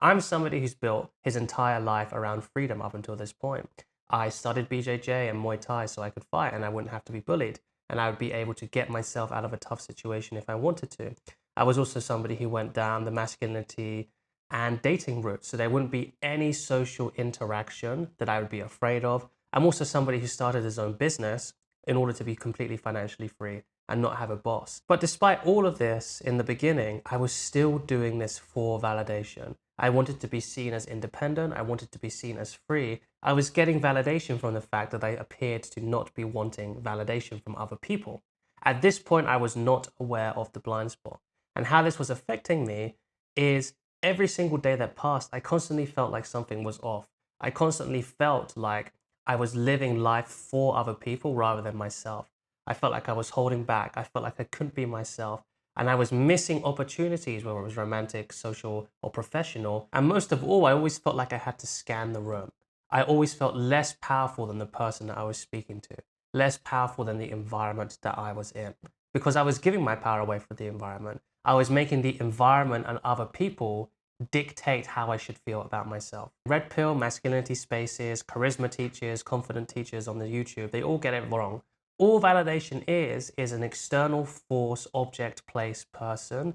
I'm somebody who's built his entire life around freedom up until this point. I studied BJJ and Muay Thai so I could fight and I wouldn't have to be bullied, and I would be able to get myself out of a tough situation if I wanted to. I was also somebody who went down the masculinity and dating route, so there wouldn't be any social interaction that I would be afraid of. I'm also somebody who started his own business in order to be completely financially free and not have a boss. But despite all of this, in the beginning, I was still doing this for validation. I wanted to be seen as independent. I wanted to be seen as free. I was getting validation from the fact that I appeared to not be wanting validation from other people. At this point, I was not aware of the blind spot. And how this was affecting me is every single day that passed, I constantly felt like something was off. I constantly felt like I was living life for other people rather than myself. I felt like I was holding back. I felt like I couldn't be myself. And I was missing opportunities, whether it was romantic, social, or professional. And most of all, I always felt like I had to scan the room. I always felt less powerful than the person that I was speaking to, less powerful than the environment that I was in, because I was giving my power away for the environment. I was making the environment and other people dictate how I should feel about myself. Red pill, masculinity spaces, charisma teachers, confident teachers on the YouTube, they all get it wrong. All validation is an external force, object, place, person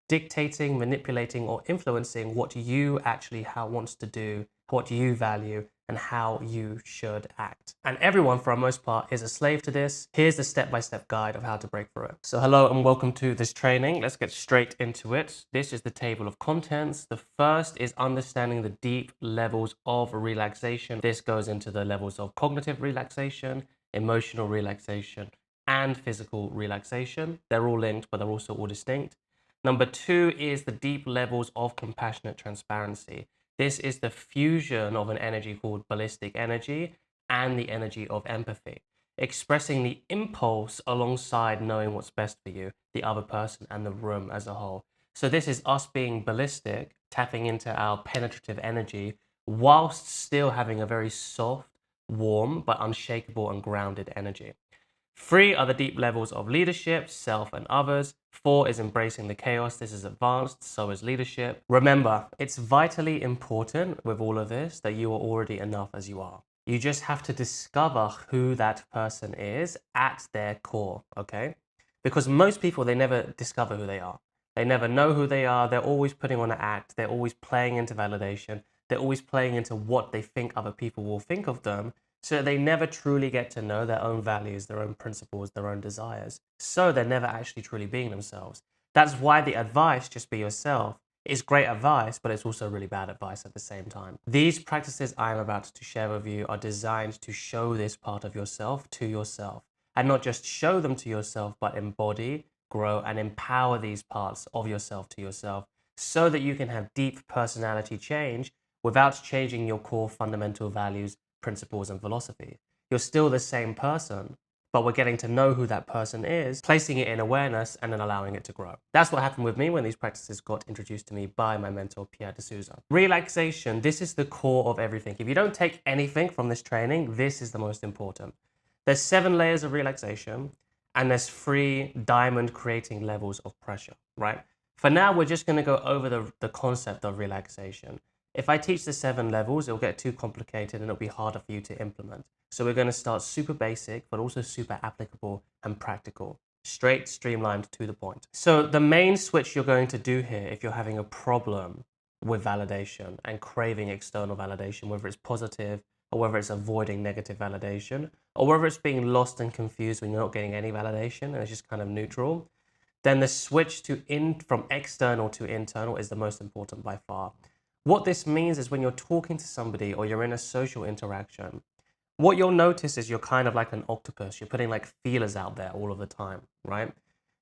dictating, manipulating, or influencing what you actually wants to do, what you value, and how you should act. And everyone, for the most part, is a slave to this. Here's the step-by-step guide of how to break through it. So hello and welcome to this training. Let's get straight into it. This is the table of contents. The first is understanding the deep levels of relaxation. This goes into the levels of cognitive relaxation, emotional relaxation, and physical relaxation. They're all linked, but they're also all distinct. Number two is the deep levels of compassionate transparency. This is the fusion of an energy called ballistic energy and the energy of empathy, expressing the impulse alongside knowing what's best for you, the other person, and the room as a whole. So this is us being ballistic, tapping into our penetrative energy, whilst still having a very soft, warm, but unshakable and grounded energy. 3 are the deep levels of leadership, self and others. 4 is embracing the chaos. This is advanced, so is leadership. Remember, it's vitally important with all of this that you are already enough as you are. You just have to discover who that person is at their core, okay? Because most people, they never discover who they are. They never know who they are. They're always putting on an act. They're always playing into validation. They're always playing into what they think other people will think of them. So they never truly get to know their own values, their own principles, their own desires. So they're never actually truly being themselves. That's why the advice, just be yourself, is great advice, but it's also really bad advice at the same time. These practices I'm about to share with you are designed to show this part of yourself to yourself. And not just show them to yourself, but embody, grow, and empower these parts of yourself to yourself so that you can have deep personality change without changing your core fundamental values, principles, and philosophy. You're still the same person, but we're getting to know who that person is, placing it in awareness, and then allowing it to grow. That's what happened with me when these practices got introduced to me by my mentor, Pierre D'Souza. Relaxation, this is the core of everything. If you don't take anything from this training, this is the most important. There's 7 layers of relaxation, and there's 3 diamond creating levels of pressure, right? For now, we're just gonna go over the concept of relaxation. If I teach the 7 levels, it'll get too complicated and it'll be harder for you to implement. So we're going to start super basic, but also super applicable and practical. Straight, streamlined, to the point. So the main switch you're going to do here, if you're having a problem with validation and craving external validation, whether it's positive or whether it's avoiding negative validation, or whether it's being lost and confused when you're not getting any validation and it's just kind of neutral, then the switch from external to internal is the most important by far. What this means is when you're talking to somebody or you're in a social interaction, what you'll notice is you're kind of like an octopus. You're putting like feelers out there all of the time, right?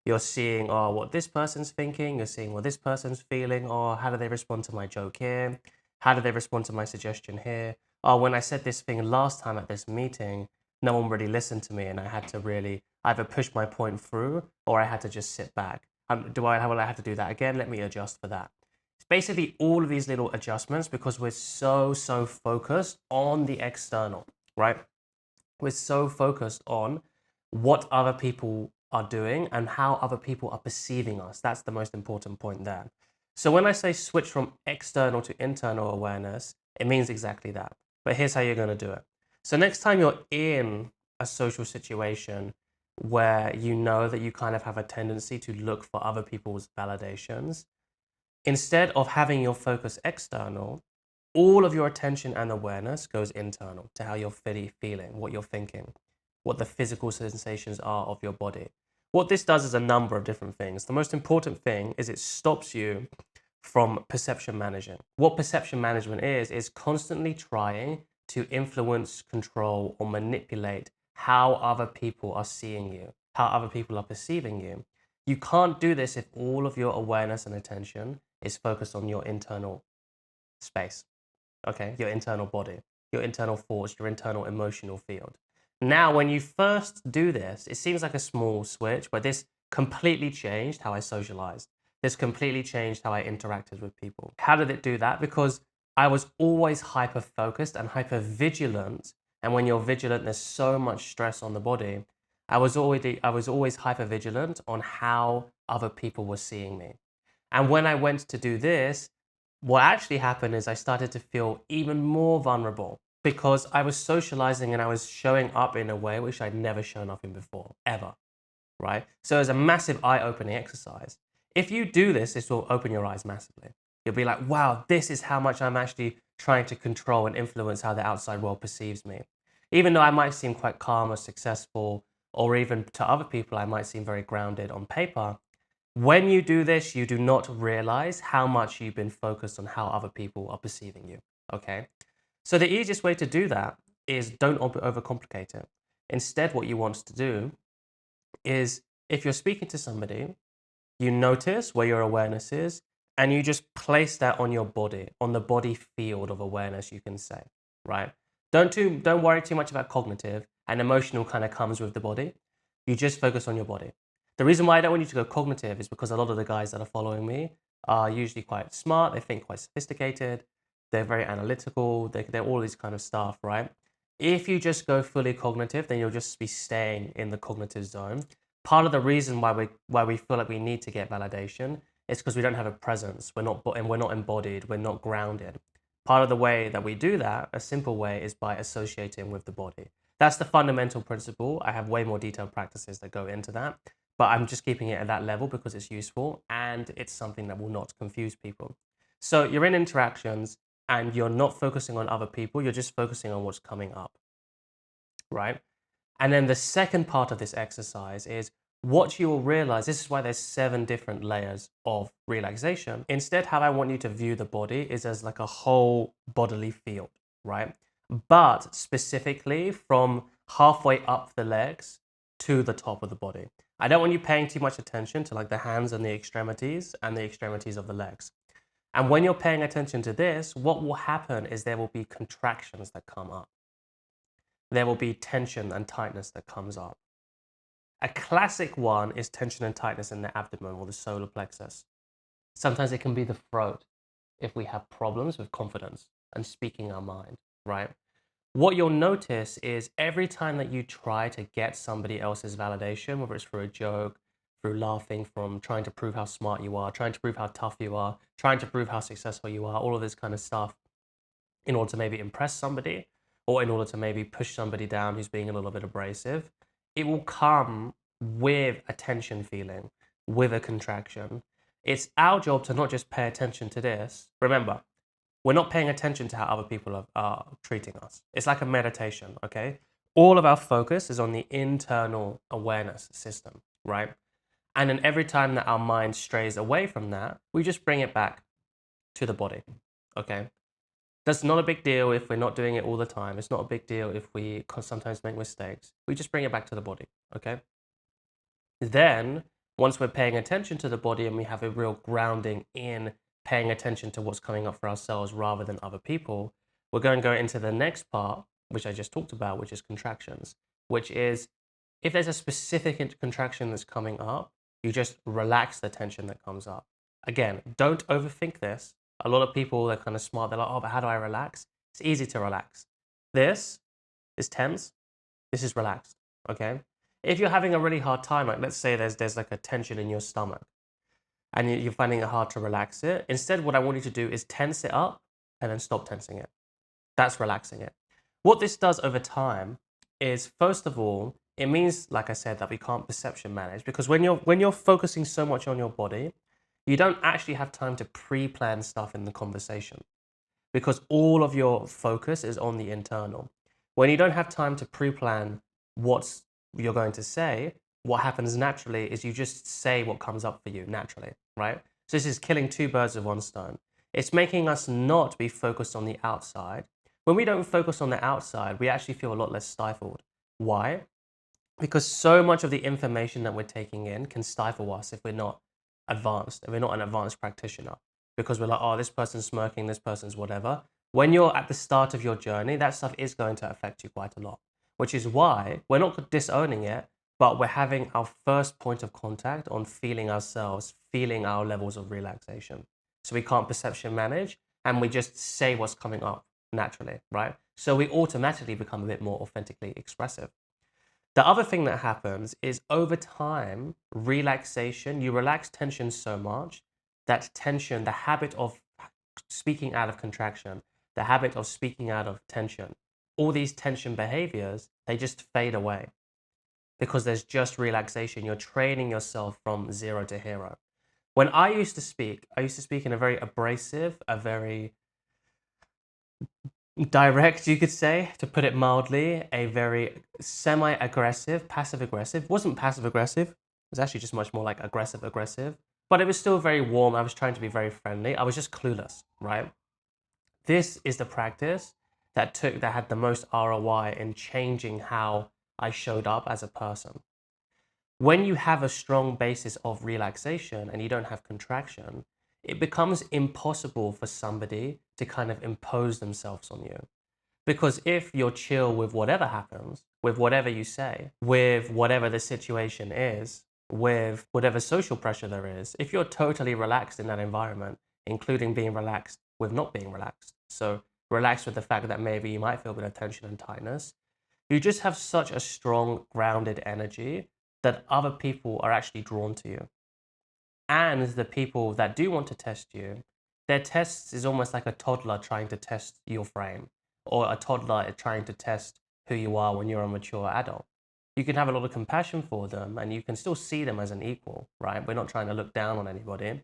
You're seeing, oh, what this person's thinking. You're seeing what this person's feeling. Oh, how do they respond to my joke here? How do they respond to my suggestion here? Oh, when I said this thing last time at this meeting, no one really listened to me and I had to really either push my point through or I had to just sit back. Will I have to do that again? Let me adjust for that. It's basically all of these little adjustments because we're so focused on the external, right? We're so focused on what other people are doing and how other people are perceiving us. That's the most important point there. So when I say switch from external to internal awareness, it means exactly that. But here's how you're going to do it. So next time you're in a social situation where you know that you kind of have a tendency to look for other people's validations, instead of having your focus external, all of your attention and awareness goes internal to how you're feeling, what you're thinking, what the physical sensations are of your body. What this does is a number of different things. The most important thing is it stops you from perception managing. What perception management is constantly trying to influence, control, or manipulate how other people are seeing you, how other people are perceiving you. You can't do this if all of your awareness and attention is focused on your internal space, okay? Your internal body, your internal thoughts, your internal emotional field. Now, when you first do this, it seems like a small switch, but this completely changed how I socialized. This completely changed how I interacted with people. How did it do that? Because I was always hyper focused and hyper vigilant. And when you're vigilant, there's so much stress on the body. I was always hyper vigilant on how other people were seeing me. And when I went to do this, what actually happened is I started to feel even more vulnerable because I was socializing and I was showing up in a way which I'd never shown up in before, ever, right? So it's a massive eye-opening exercise. If you do this, this will open your eyes massively. You'll be like, wow, this is how much I'm actually trying to control and influence how the outside world perceives me. Even though I might seem quite calm or successful, or even to other people, I might seem very grounded on paper. When you do this, you do not realize how much you've been focused on how other people are perceiving you, okay? So the easiest way to do that is don't overcomplicate it. Instead, what you want to do is if you're speaking to somebody, you notice where your awareness is and you just place that on your body, on the body field of awareness, you can say, right? Don't worry too much about cognitive, and emotional kind of comes with the body. You just focus on your body. The reason why I don't want you to go cognitive is because a lot of the guys that are following me are usually quite smart, they think quite sophisticated, they're very analytical, they're all these kind of stuff, right? If you just go fully cognitive, then you'll just be staying in the cognitive zone. Part of the reason why we feel like we need to get validation is because we don't have a presence. We're not embodied. We're not grounded. Part of the way that we do that, a simple way, is by associating with the body. That's the fundamental principle. I have way more detailed practices that go into that, but I'm just keeping it at that level because it's useful and it's something that will not confuse people. So you're in interactions and you're not focusing on other people. You're just focusing on what's coming up, right? And then the second part of this exercise is what you will realize. This is why there's 7 different layers of relaxation. Instead, how I want you to view the body is as like a whole bodily field, right? But specifically from halfway up the legs to the top of the body. I don't want you paying too much attention to like the hands and the extremities of the legs. And when you're paying attention to this, what will happen is there will be contractions that come up. There will be tension and tightness that comes up. A classic one is tension and tightness in the abdomen or the solar plexus. Sometimes it can be the throat if we have problems with confidence and speaking our mind, right? What you'll notice is every time that you try to get somebody else's validation, whether it's through a joke, through laughing, from trying to prove how smart you are, trying to prove how tough you are, trying to prove how successful you are, all of this kind of stuff, in order to maybe impress somebody or in order to maybe push somebody down who's being a little bit abrasive, it will come with a tension feeling, with a contraction. It's our job to not just pay attention to this. Remember, we're not paying attention to how other people are treating us. It's like a meditation, okay? All of our focus is on the internal awareness system, right? And then every time that our mind strays away from that, we just bring it back to the body, okay? That's not a big deal if we're not doing it all the time. It's not a big deal if we sometimes make mistakes. We just bring it back to the body, okay? Then, once we're paying attention to the body and we have a real grounding in paying attention to what's coming up for ourselves rather than other people, we're going to go into the next part, which I just talked about, which is contractions, which is if there's a specific contraction that's coming up, you just relax the tension that comes up. Again, don't overthink this. A lot of people, they're kind of smart. They're like, oh, but how do I relax? It's easy to relax. This is tense. This is relaxed, okay? If you're having a really hard time, like let's say there's like a tension in your stomach, and you're finding it hard to relax it, instead what I want you to do is tense it up and then stop tensing it. That's relaxing it. What this does over time is, first of all, it means, like I said, that we can't perception manage, because when you're focusing so much on your body, you don't actually have time to pre-plan stuff in the conversation, because all of your focus is on the internal. When you don't have time to pre-plan what you're going to say, what happens naturally is you just say what comes up for you naturally, right? So this is killing two birds with one stone. It's making us not be focused on the outside. When we don't focus on the outside, we actually feel a lot less stifled. Why? Because so much of the information that we're taking in can stifle us if we're not advanced, if we're not an advanced practitioner. Because we're like, oh, this person's smirking, this person's whatever. When you're at the start of your journey, that stuff is going to affect you quite a lot, which is why we're not disowning it, but we're having our first point of contact on feeling ourselves, feeling our levels of relaxation. So we can't perception manage, and we just say what's coming up naturally, right? So we automatically become a bit more authentically expressive. The other thing that happens is, over time, relaxation, you relax tension so much that tension, the habit of speaking out of contraction, the habit of speaking out of tension, all these tension behaviors, they just fade away because there's just relaxation. You're training yourself from zero to hero. When I used to speak in a very abrasive, a very direct, you could say, to put it mildly, a very semi-aggressive, passive-aggressive. Wasn't passive-aggressive. It was actually just much more like aggressive-aggressive. But it was still very warm. I was trying to be very friendly. I was just clueless, right? This is the practice that had the most ROI in changing how I showed up as a person. When you have a strong basis of relaxation and you don't have contraction, it becomes impossible for somebody to kind of impose themselves on you. Because if you're chill with whatever happens, with whatever you say, with whatever the situation is, with whatever social pressure there is, if you're totally relaxed in that environment, including being relaxed with not being relaxed, so relaxed with the fact that maybe you might feel a bit of tension and tightness, you just have such a strong, grounded energy that other people are actually drawn to you. And the people that do want to test you, their tests is almost like a toddler trying to test your frame, or a toddler trying to test who you are when you're a mature adult. You can have a lot of compassion for them and you can still see them as an equal, right? We're not trying to look down on anybody.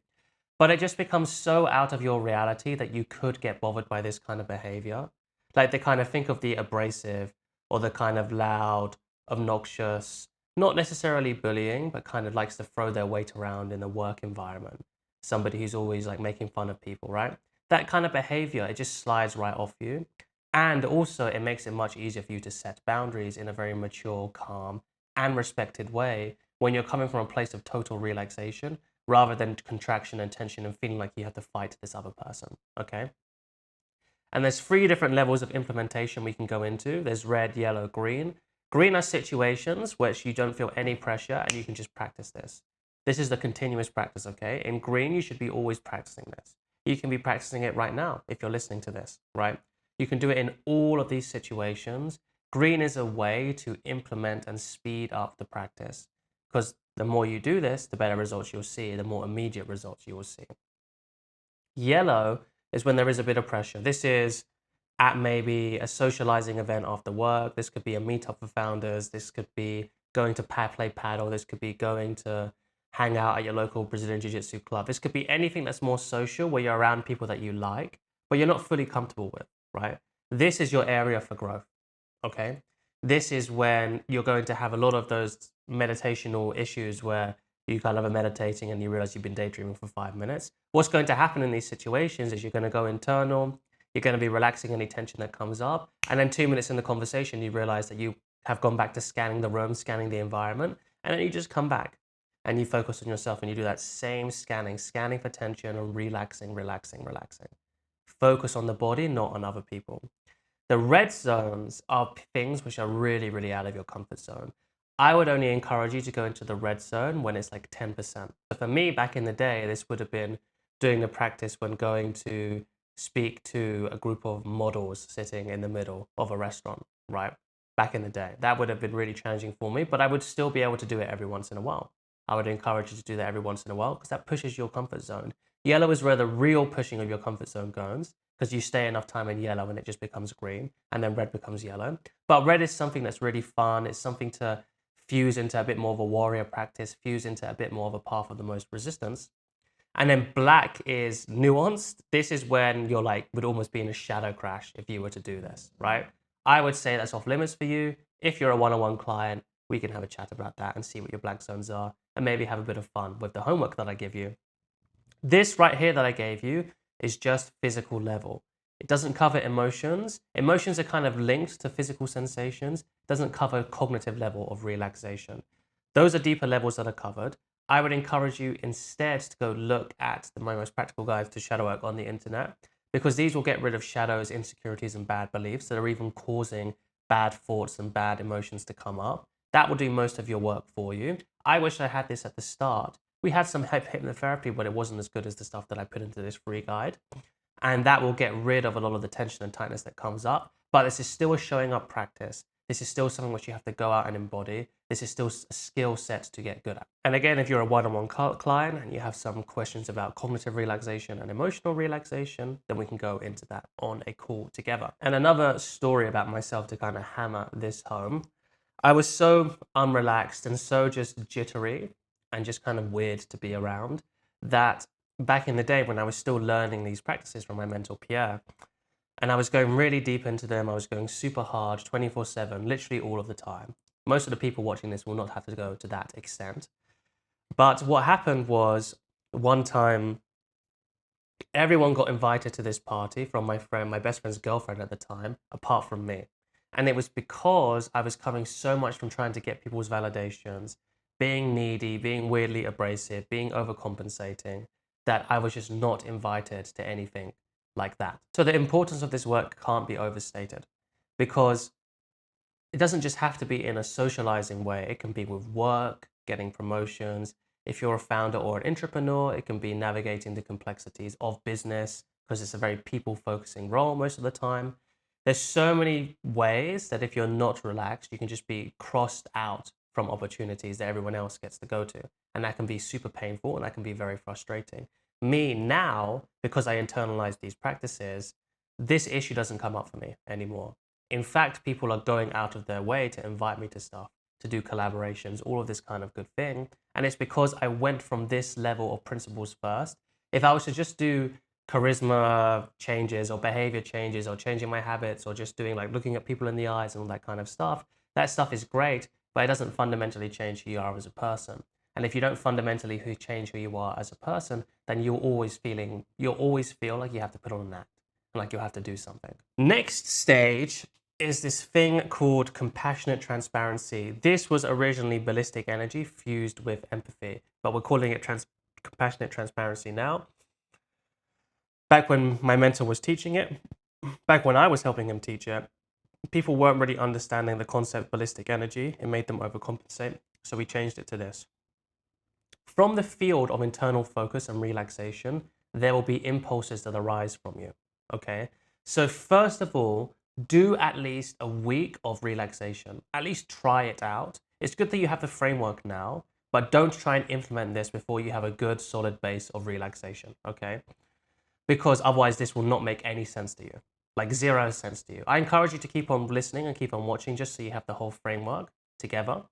But it just becomes so out of your reality that you could get bothered by this kind of behavior. Like, they kind of think of the abrasive or the kind of loud, obnoxious, not necessarily bullying, but kind of likes to throw their weight around in the work environment. Somebody who's always like making fun of people, right? That kind of behavior, it just slides right off you. And also, it makes it much easier for you to set boundaries in a very mature, calm, and respected way when you're coming from a place of total relaxation rather than contraction and tension and feeling like you have to fight this other person, okay? And there's 3 different levels of implementation we can go into. There's red, yellow, green. Green are situations which you don't feel any pressure and you can just practice this. This is the continuous practice, okay? In green, you should be always practicing this. You can be practicing it right now if you're listening to this, right? You can do it in all of these situations. Green is a way to implement and speed up the practice, because the more you do this, the better results you'll see, the more immediate results you will see. Yellow is when there is a bit of pressure. This is at maybe a socializing event after work. This could be a meetup for founders. This could be going to play paddle. This could be going to hang out at your local Brazilian Jiu-Jitsu club. This could be anything that's more social, where you're around people that you like, but you're not fully comfortable with, right? This is your area for growth, okay? This is when you're going to have a lot of those meditational issues where you kind of are meditating and you realize you've been daydreaming for 5 minutes. What's going to happen in these situations is you're going to go internal, you're going to be relaxing any tension that comes up, and then 2 minutes in the conversation, you realize that you have gone back to scanning the room, scanning the environment, and then you just come back and you focus on yourself and you do that same scanning for tension and relaxing. Focus on the body, not on other people. The red zones are things which are really, really out of your comfort zone. I would only encourage you to go into the red zone when it's like 10%. So for me, back in the day, this would have been doing the practice when going to speak to a group of models sitting in the middle of a restaurant, right? Back in the day. That would have been really challenging for me, but I would still be able to do it every once in a while. I would encourage you to do that every once in a while because that pushes your comfort zone. Yellow is where the real pushing of your comfort zone goes because you stay enough time in yellow and it just becomes green, and then red becomes yellow. But red is something that's really fun. It's something to fuse into a bit more of a warrior practice, fuse into a bit more of a path of the most resistance. And then black is nuanced. This is when you're like, would almost be in a shadow crash if you were to do this, right? I would say that's off limits for you. If you're a one-on-one client, we can have a chat about that and see what your black zones are and maybe have a bit of fun with the homework that I give you. This right here that I gave you is just physical level. It doesn't cover emotions. Emotions are kind of linked to physical sensations. It doesn't cover cognitive level of relaxation. Those are deeper levels that are covered. I would encourage you instead to go look at my most practical guides to shadow work on the internet, because these will get rid of shadows, insecurities, and bad beliefs that are even causing bad thoughts and bad emotions to come up. That will do most of your work for you. I wish I had this at the start. We had some hypnotherapy, but it wasn't as good as the stuff that I put into this free guide. And that will get rid of a lot of the tension and tightness that comes up. But this is still a showing up practice. This is still something which you have to go out and embody. This is still a skill set to get good at. And again, if you're a one-on-one client and you have some questions about cognitive relaxation and emotional relaxation, then we can go into that on a call together. And another story about myself to kind of hammer this home. I was so unrelaxed and so just jittery and just kind of weird to be around that back in the day when I was still learning these practices from my mentor Pierre, and I was going really deep into them, I was going super hard 24/7, literally all of the time. Most of the people watching this will not have to go to that extent. But what happened was one time everyone got invited to this party from my friend, my best friend's girlfriend at the time, apart from me. And it was because I was coming so much from trying to get people's validations, being needy, being weirdly abrasive, being overcompensating, that I was just not invited to anything like that. So the importance of this work can't be overstated, because it doesn't just have to be in a socializing way. It can be with work, getting promotions. If you're a founder or an entrepreneur, it can be navigating the complexities of business, because it's a very people-focusing role most of the time. There's so many ways that if you're not relaxed, you can just be crossed out from opportunities that everyone else gets to go to. And that can be super painful and that can be very frustrating. Me now, because I internalize these practices, this issue doesn't come up for me anymore. In fact, people are going out of their way to invite me to stuff, to do collaborations, all of this kind of good thing. And it's because I went from this level of principles first. If I was to just do charisma changes or behavior changes or changing my habits or just doing like looking at people in the eyes and all that kind of stuff, that stuff is great, but it doesn't fundamentally change who you are as a person. And if you don't fundamentally change who you are as a person, then you'll always feel like you have to put on an act and like you'll have to do something. Next stage is this thing called compassionate transparency. This was originally ballistic energy fused with empathy, but we're calling it compassionate transparency now. Back when my mentor was teaching it, back when I was helping him teach it, people weren't really understanding the concept ballistic energy. It made them overcompensate. So we changed it to this. From the field of internal focus and relaxation, there will be impulses that arise from you. Okay. So first of all, do at least a week of relaxation. At least try it out. It's good that you have the framework now, but don't try and implement this before you have a good solid base of relaxation. Okay. Because otherwise this will not make any sense to you. Like 0 sense to you. I encourage you to keep on listening and keep on watching just so you have the whole framework together.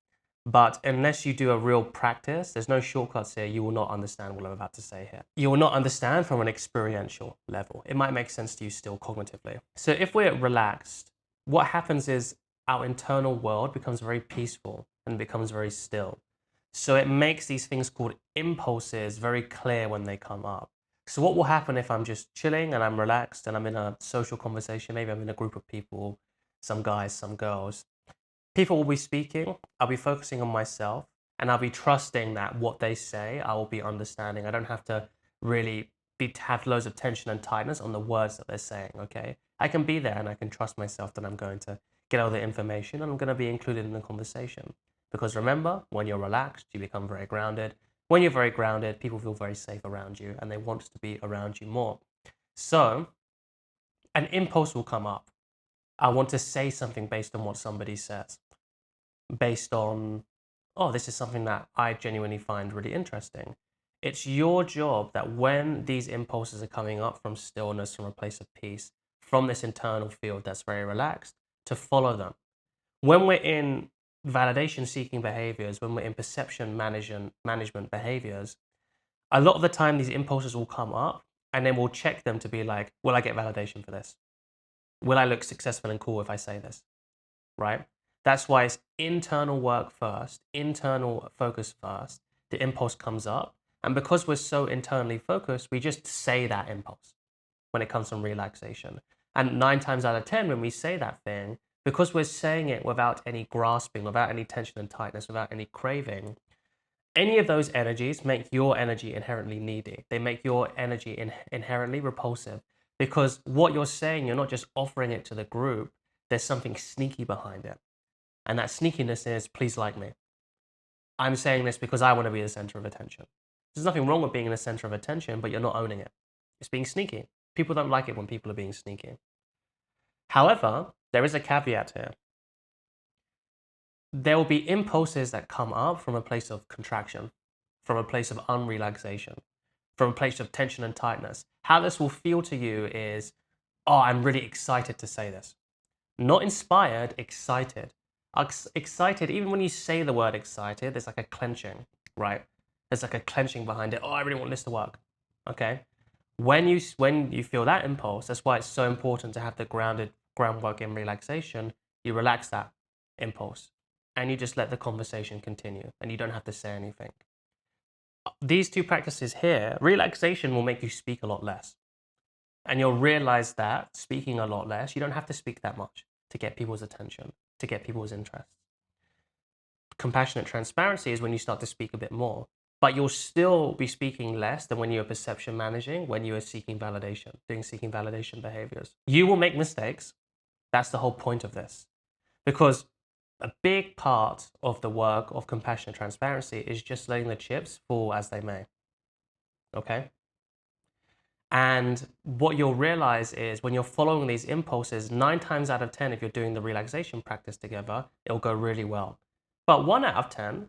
But unless you do a real practice, there's no shortcuts here. You will not understand what I'm about to say here. You will not understand from an experiential level. It might make sense to you still cognitively. So if we're relaxed, what happens is our internal world becomes very peaceful and becomes very still. So it makes these things called impulses very clear when they come up. So what will happen if I'm just chilling and I'm relaxed and I'm in a social conversation, maybe I'm in a group of people, some guys, some girls, people will be speaking, I'll be focusing on myself, and I'll be trusting that what they say, I will be understanding. I don't have to really have loads of tension and tightness on the words that they're saying, okay? I can be there and I can trust myself that I'm going to get all the information and I'm going to be included in the conversation. Because remember, when you're relaxed, you become very grounded. When you're very grounded, people feel very safe around you and they want to be around you more. So an impulse will come up. I want to say something based on what somebody says, based on oh, this is something that I genuinely find really interesting. It's your job that when these impulses are coming up from stillness, from a place of peace, from this internal field that's very relaxed, to follow them. When we're in validation seeking behaviors, when we're in perception management behaviors, a lot of the time these impulses will come up and then we'll check them to be like, will I get validation for this? Will I look successful and cool if I say this? Right? That's why it's internal work first, internal focus first. The impulse comes up. And because we're so internally focused, we just say that impulse when it comes from relaxation. And 9 times out of 10, when we say that thing, because we're saying it without any grasping, without any tension and tightness, without any craving, any of those energies make your energy inherently needy. They make your energy inherently repulsive because what you're saying, you're not just offering it to the group, there's something sneaky behind it. And that sneakiness is, please like me. I'm saying this because I want to be the center of attention. There's nothing wrong with being in the center of attention, but you're not owning it. It's being sneaky. People don't like it when people are being sneaky. However, there is a caveat here. There will be impulses that come up from a place of contraction, from a place of unrelaxation, from a place of tension and tightness. How this will feel to you is, oh, I'm really excited to say this. Not inspired, excited. Excited, even when you say the word excited, there's like a clenching, right? There's like a clenching behind it. Oh, I really want this to work. Okay? When you feel that impulse, that's why it's so important to have the groundwork in relaxation. You relax that impulse and you just let the conversation continue and you don't have to say anything. These two practices here, relaxation will make you speak a lot less. And you'll realize that speaking a lot less, you don't have to speak that much to get people's attention, to get people's interest. Compassionate transparency is when you start to speak a bit more, but you'll still be speaking less than when you're perception managing, when you are seeking validation, doing seeking validation behaviors. You will make mistakes. That's the whole point of this. Because a big part of the work of compassionate transparency is just letting the chips fall as they may. Okay? And what you'll realize is when you're following these impulses, 9 times out of 10, if you're doing the relaxation practice together, it'll go really well. But 1 out of 10,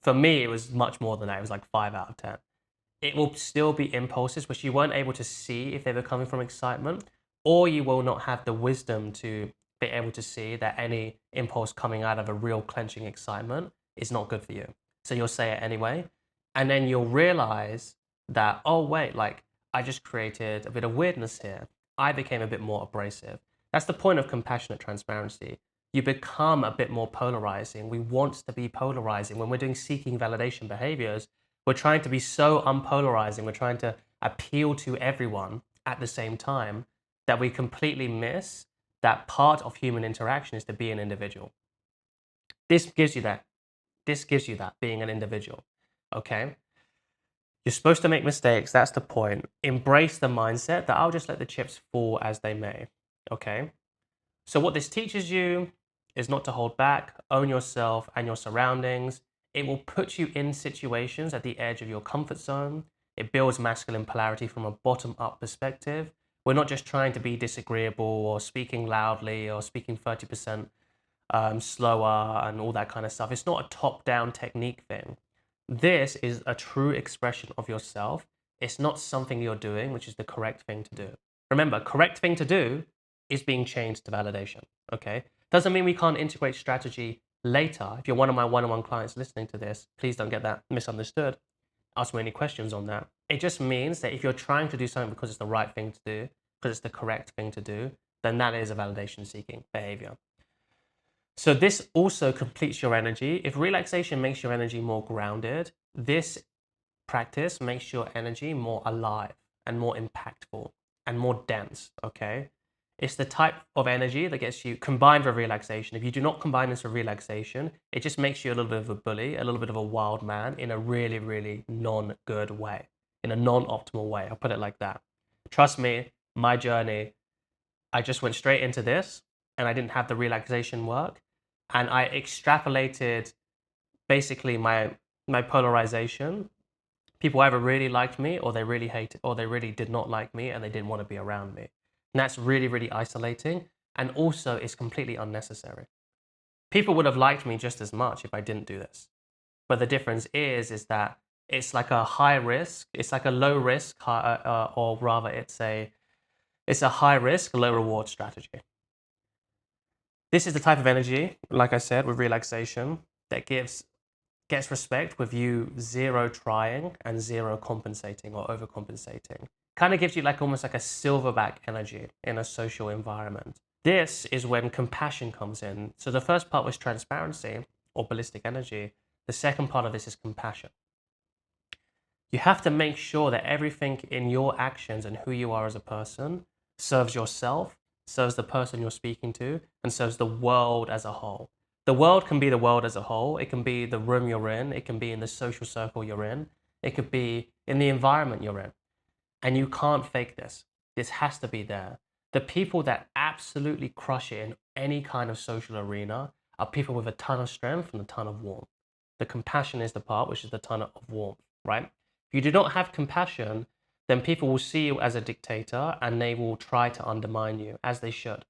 for me, it was much more than that. It was like 5 out of 10. It will still be impulses which you weren't able to see if they were coming from excitement, or you will not have the wisdom to be able to see that any impulse coming out of a real clenching excitement is not good for you. So you'll say it anyway. And then you'll realize that, oh, wait, like, I just created a bit of weirdness here. I became a bit more abrasive. That's the point of compassionate transparency. You become a bit more polarizing. We want to be polarizing. When we're doing seeking validation behaviors, we're trying to be so unpolarizing. We're trying to appeal to everyone at the same time that we completely miss that part of human interaction is to be an individual. This gives you that. This gives you that, being an individual. Okay? You're supposed to make mistakes. That's the point. Embrace the mindset that I'll just let the chips fall as they may. Okay? So what this teaches you is not to hold back, own yourself and your surroundings. It will put you in situations at the edge of your comfort zone. It builds masculine polarity from a bottom-up perspective. We're not just trying to be disagreeable or speaking loudly or speaking 30% slower and all that kind of stuff. It's not a top-down technique thing. This is a true expression of yourself. It's not something you're doing, which is the correct thing to do. Remember, correct thing to do is being changed to validation, okay? Doesn't mean we can't integrate strategy later. If you're one of my one-on-one clients listening to this, please don't get that misunderstood. Ask me any questions on that. It just means that if you're trying to do something because it's the right thing to do, because it's the correct thing to do, then that is a validation-seeking behavior. So this also completes your energy. If relaxation makes your energy more grounded, this practice makes your energy more alive and more impactful and more dense, okay? It's the type of energy that gets you combined with relaxation. If you do not combine this with relaxation, it just makes you a little bit of a bully, a little bit of a wild man in a really, really non-good way, in a non-optimal way. I'll put it like that. Trust me, my journey, I just went straight into this and I didn't have the relaxation work. And I extrapolated basically my polarization. People either really liked me or they really hated, or they really did not like me and they didn't want to be around me. And that's really, really isolating. And also it's completely unnecessary. People would have liked me just as much if I didn't do this. But the difference is that it's like a high risk, it's like a low risk, or rather it's a high risk, low reward strategy. This is the type of energy, like I said, with relaxation that gets respect with you zero trying and zero compensating or overcompensating. Kind of gives you like almost like a silverback energy in a social environment. This is when compassion comes in. So the first part was transparency or ballistic energy. The second part of this is compassion. You have to make sure that everything in your actions and who you are as a person serves yourself, serves the person you're speaking to, and serves the world as a whole. The world can be the world as a whole. It can be the room you're in. It can be in the social circle you're in. It could be in the environment you're in. And you can't fake this. This has to be there. The people that absolutely crush it in any kind of social arena are people with a ton of strength and a ton of warmth. The compassion is the part, which is the ton of warmth, right? If you do not have compassion, then people will see you as a dictator and they will try to undermine you, as they should.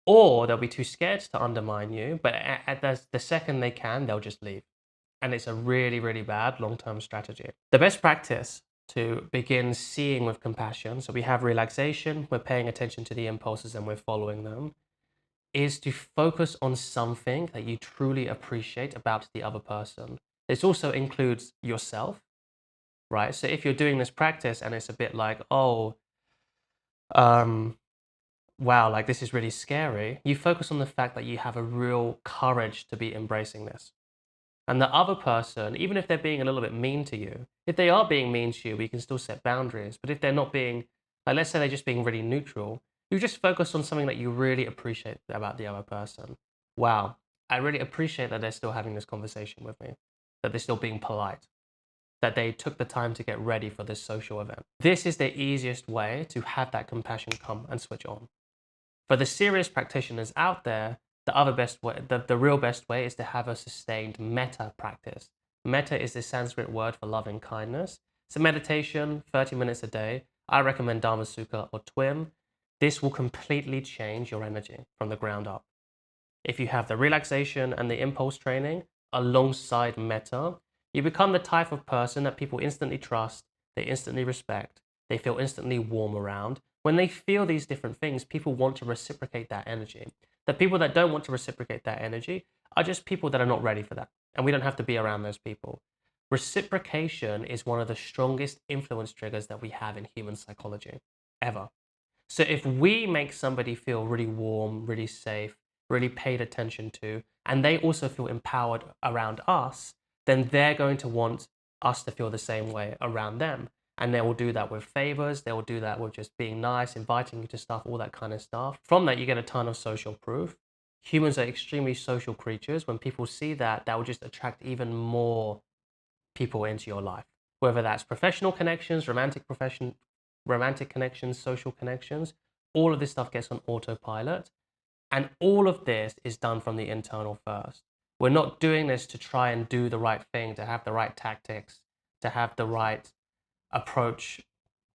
Or they'll be too scared to undermine you, but at the second they can, they'll just leave. And it's a really, really bad long-term strategy. The best practice to begin seeing with compassion, so we have relaxation, we're paying attention to the impulses and we're following them, is to focus on something that you truly appreciate about the other person. This also includes yourself, right? So if you're doing this practice and it's a bit like, oh, wow, like this is really scary, you focus on the fact that you have a real courage to be embracing this. And the other person, even if they're being a little bit mean to you, if they are being mean to you, we can still set boundaries. But if they're not being, like let's say they're just being really neutral, you just focus on something that you really appreciate about the other person. Wow, I really appreciate that they're still having this conversation with me, that they're still being polite, that they took the time to get ready for this social event. This is the easiest way to have that compassion come and switch on. For the serious practitioners out there, the other best way, the real best way is to have a sustained metta practice. Metta is the Sanskrit word for loving kindness. So meditation, 30 minutes a day. I recommend Dharma Sukha or TWIM. This will completely change your energy from the ground up. If you have the relaxation and the impulse training alongside metta, you become the type of person that people instantly trust, they instantly respect, they feel instantly warm around. When they feel these different things, people want to reciprocate that energy. The people that don't want to reciprocate that energy are just people that are not ready for that. And we don't have to be around those people. Reciprocation is one of the strongest influence triggers that we have in human psychology, ever. So if we make somebody feel really warm, really safe, really paid attention to, and they also feel empowered around us, then they're going to want us to feel the same way around them. And they will do that with favors. They will do that with just being nice, inviting you to stuff, all that kind of stuff. From that, you get a ton of social proof. Humans are extremely social creatures. When people see that, that will just attract even more people into your life. Whether that's professional connections, romantic connections, social connections, all of this stuff gets on autopilot. And all of this is done from the internal first. We're not doing this to try and do the right thing, to have the right tactics, to have the right approach,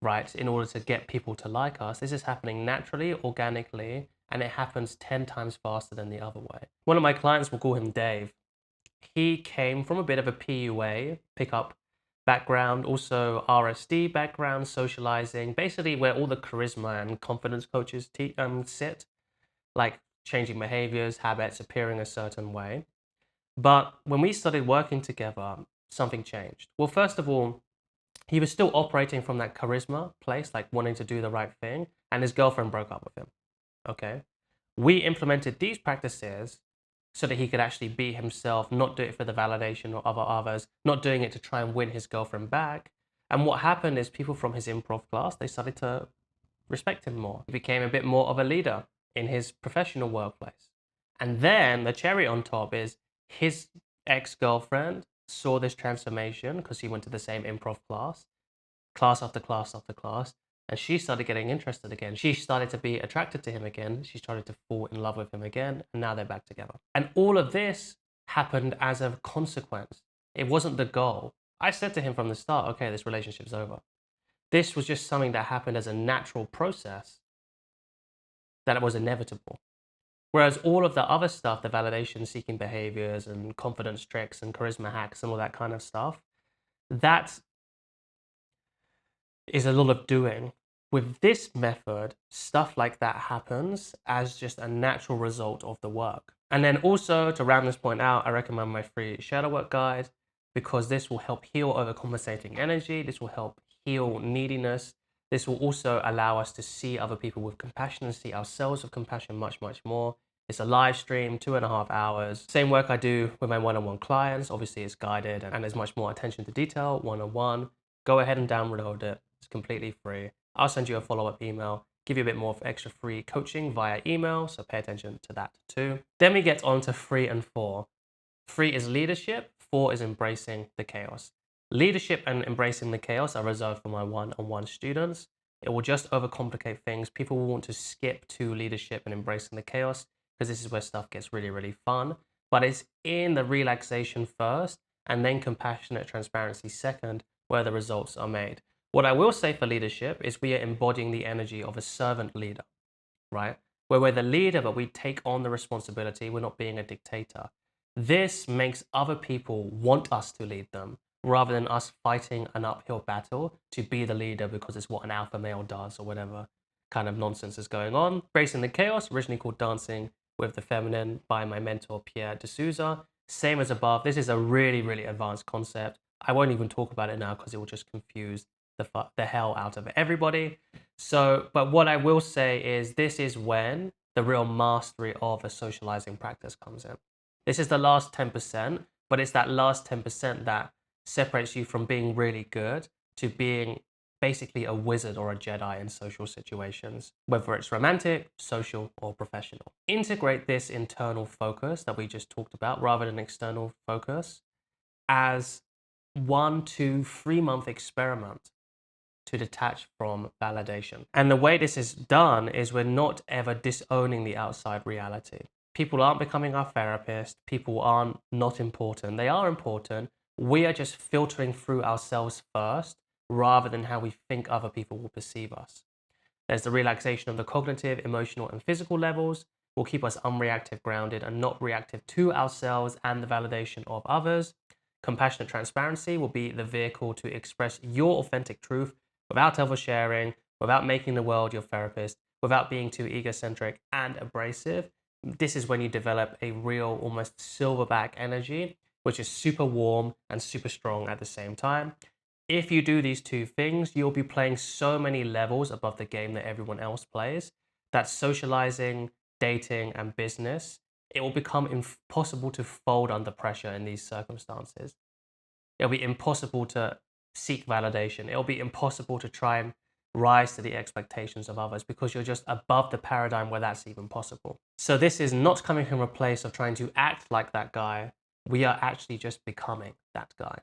right, in order to get people to like us. This is happening naturally, organically, and it happens 10 times faster than the other way. One of my clients, will call him Dave. He came from a bit of a PUA, pickup background, also RSD background, socializing, basically where all the charisma and confidence coaches sit, like changing behaviors, habits, appearing a certain way. But when we started working together, something changed. Well, first of all, he was still operating from that charisma place, like wanting to do the right thing, and his girlfriend broke up with him. Okay. We implemented these practices so that he could actually be himself, not do it for the validation of others, not doing it to try and win his girlfriend back. And what happened is people from his improv class, they started to respect him more. He became a bit more of a leader in his professional workplace. And then the cherry on top is his ex-girlfriend saw this transformation because he went to the same improv class, class after class after class, and she started getting interested again. She started to be attracted to him again. She started to fall in love with him again, and now they're back together. And all of this happened as a consequence. It wasn't the goal. I said to him from the start, okay, this relationship's over. This was just something that happened as a natural process, that it was inevitable. Whereas all of the other stuff, the validation seeking behaviors and confidence tricks and charisma hacks and all that kind of stuff, that is a lot of doing. With this method, stuff like that happens as just a natural result of the work. And then also, to round this point out, I recommend my free shadow work guide, because this will help heal overcompensating energy. This will help heal neediness. This will also allow us to see other people with compassion and see ourselves with compassion much, much more. It's a live stream, 2.5 hours. Same work I do with my one-on-one clients. Obviously, it's guided and there's much more attention to detail, one-on-one. Go ahead and download it. It's completely free. I'll send you a follow-up email, give you a bit more of extra free coaching via email, so pay attention to that too. Then we get on to 3 and 4. 3 is leadership, 4 is embracing the chaos. Leadership and embracing the chaos are reserved for my one-on-one students. It will just overcomplicate things. People will want to skip to leadership and embracing the chaos because this is where stuff gets really, really fun. But it's in the relaxation first and then compassionate transparency second where the results are made. What I will say for leadership is we are embodying the energy of a servant leader, right? Where we're the leader, but we take on the responsibility. We're not being a dictator. This makes other people want us to lead them rather than us fighting an uphill battle to be the leader because it's what an alpha male does or whatever kind of nonsense is going on. Embracing the Chaos, originally called Dancing with the Feminine by my mentor, Pierre D'Souza. Same as above. This is a really, really advanced concept. I won't even talk about it now because it will just confuse the hell out of everybody. So, but what I will say is this is when the real mastery of a socializing practice comes in. This is the last 10%, but it's that last 10% that separates you from being really good to being basically a wizard or a Jedi in social situations, whether it's romantic, social, or professional. Integrate this internal focus that we just talked about rather than external focus as 1 to 3 month experiment to detach from validation. And the way this is done is we're not ever disowning the outside reality. People aren't becoming our therapist. People aren't not important. They are important. We are just filtering through ourselves first rather than how we think other people will perceive us. There's the relaxation of the cognitive, emotional, and physical levels. Will keep us unreactive, grounded, and not reactive to ourselves and the validation of others. Compassionate transparency will be the vehicle to express your authentic truth without oversharing, without making the world your therapist, without being too egocentric and abrasive. This is when you develop a real, almost silverback energy, which is super warm and super strong at the same time. If you do these two things, you'll be playing so many levels above the game that everyone else plays, that socializing, dating, and business, it will become impossible to fold under pressure in these circumstances. It'll be impossible to seek validation. It'll be impossible to try and rise to the expectations of others because you're just above the paradigm where that's even possible. So this is not coming from a place of trying to act like that guy. We are actually just becoming that guy.